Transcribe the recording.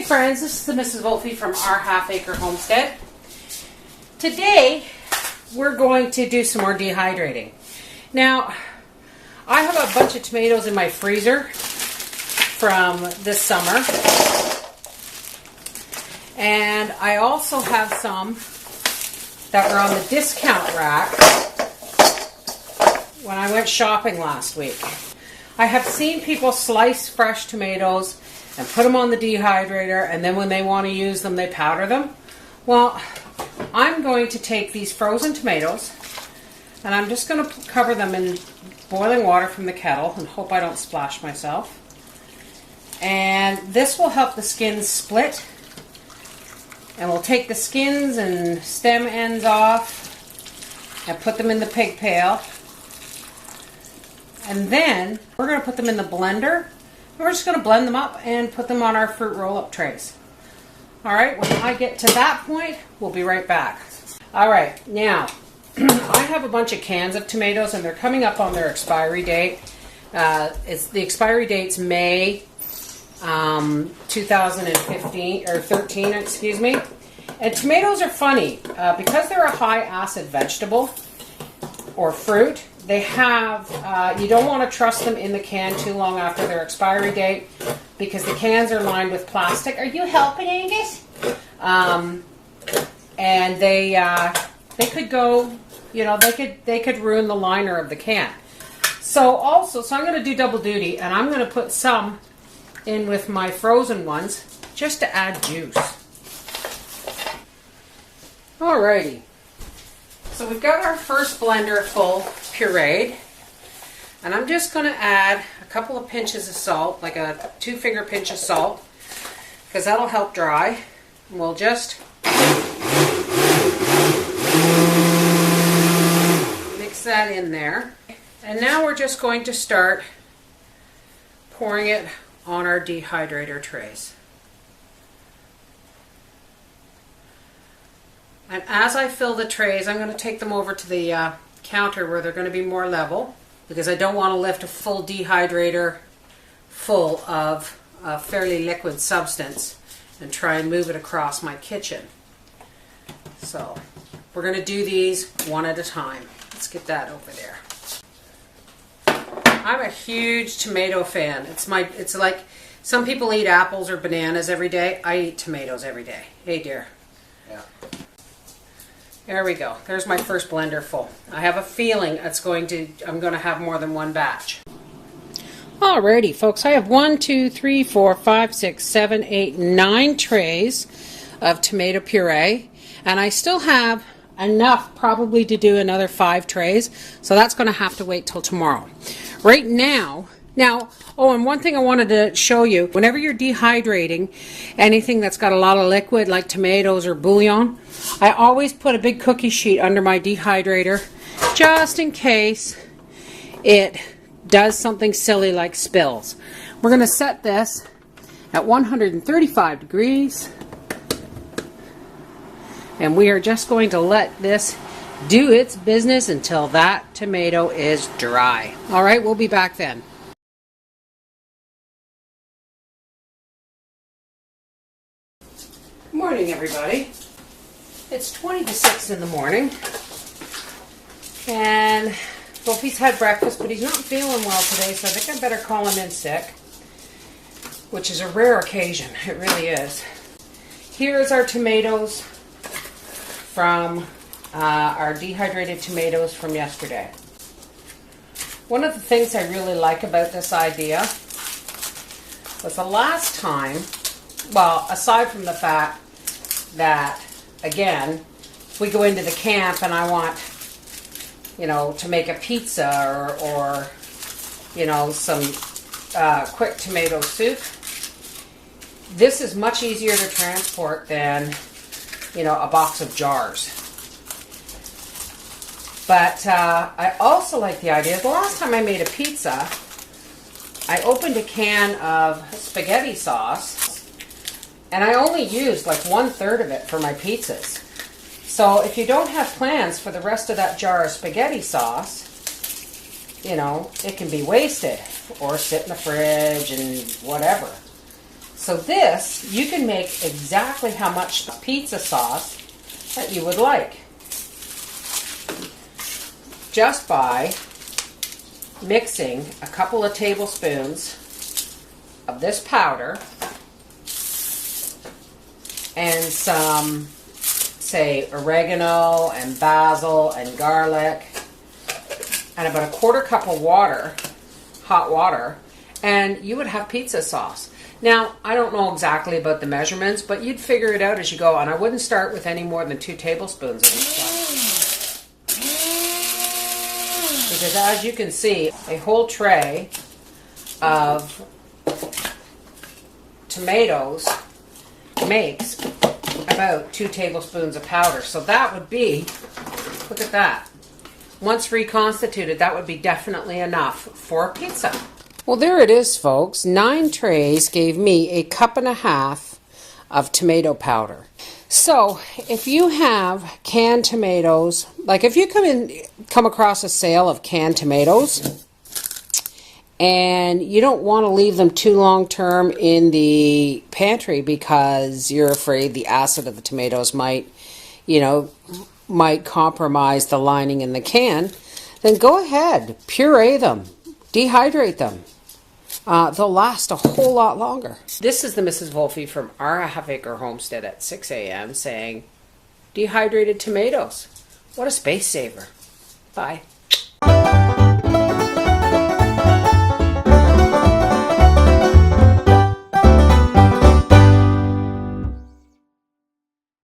friends, this is the Mrs. Wolfe from Our Half Acre Homestead. Today we're going to do some more dehydrating. Now, I have a bunch of tomatoes in my freezer from this summer, and I also have some that were on the discount rack when I went shopping last week. I have seen people slice fresh tomatoes and put them on the dehydrator, and then when they want to use them, they powder them. Well, I'm going to take these frozen tomatoes, and I'm just going to cover them in boiling water from the kettle and hope I don't splash myself. And this will help the skins split. And we'll take the skins and stem ends off and put them in the pig pail. And then we're going to put them in the blender. We're just going to blend them up and put them on our fruit roll-up trays. Alright, when I get to that point, we'll be right back. Alright, now, I have a bunch of cans of tomatoes and they're coming up on their expiry date. The expiry date's May 2015, or 13, excuse me. And tomatoes are funny. Because they're a high acid vegetable or fruit, they have, you don't want to trust them in the can too long after their expiry date because the cans are lined with plastic. Are you helping, Angus? And they could go, you know, they could ruin the liner of the can. So I'm going to do double duty, and I'm going to put some in with my frozen ones just to add juice. Alrighty. So we've got our first blender full pureed, and I'm just going to add a couple of pinches of salt, like a 2-finger pinch of salt, because that'll help dry. And we'll just mix that in there. And now we're just going to start pouring it on our dehydrator trays. And as I fill the trays, I'm going to take them over to the counter where they're going to be more level, because I don't want to lift a full dehydrator full of fairly liquid substance and try and move it across my kitchen. So we're going to do these one at a time. Let's get that over there. I'm a huge tomato fan. It's like some people eat apples or bananas every day. I eat tomatoes every day. Hey dear. Yeah. There we go. There's my first blender full. I have a feeling I'm going to have more than one batch. Alrighty, folks. I have 1, 2, 3, 4, 5, 6, 7, 8, 9 trays of tomato puree, and I still have enough probably to do another 5 trays, so that's going to have to wait till tomorrow. Right now, and one thing I wanted to show you, whenever you're dehydrating anything that's got a lot of liquid like tomatoes or bouillon, I always put a big cookie sheet under my dehydrator just in case it does something silly like spills. We're going to set this at 135 degrees, and we are just going to let this do its business until that tomato is dry. Alright, we'll be back then. Good morning, everybody. It's 20 to 6 in the morning, and Wolfie's had breakfast, but he's not feeling well today, so I think I better call him in sick, which is a rare occasion. It really is. Here's our tomatoes from our dehydrated tomatoes from yesterday. One of the things I really like about this idea was the last time, well, aside from the fact that, again, if we go into the camp and I want, you know, to make a pizza or you know, some quick tomato soup, this is much easier to transport than, you know, a box of jars. But I also like the idea. The last time I made a pizza, I opened a can of spaghetti sauce, and I only used like 1/3 of it for my pizzas. So if you don't have plans for the rest of that jar of spaghetti sauce, you know, it can be wasted or sit in the fridge and whatever. So this, you can make exactly how much pizza sauce that you would like, just by mixing a couple of tablespoons of this powder and some, say, oregano and basil and garlic, and about a quarter cup of water, hot water, and you would have pizza sauce. Now, I don't know exactly about the measurements, but you'd figure it out as you go, and I wouldn't start with any more than 2 tablespoons of this stuff. Because as you can see, a whole tray of tomatoes makes about 2 tablespoons of powder. So that would be, look at that. Once reconstituted, that would be definitely enough for a pizza. Well, there it is, folks. 9 trays gave me a cup and a half of tomato powder. So if you have canned tomatoes, like if you come across a sale of canned tomatoes and you don't want to leave them too long term in the pantry because you're afraid the acid of the tomatoes might compromise the lining in the can, then go ahead, puree them, dehydrate them. They'll last a whole lot longer. This is the Mrs. Wolfe from our half-acre homestead at 6 a.m. saying, dehydrated tomatoes. What a space saver. Bye.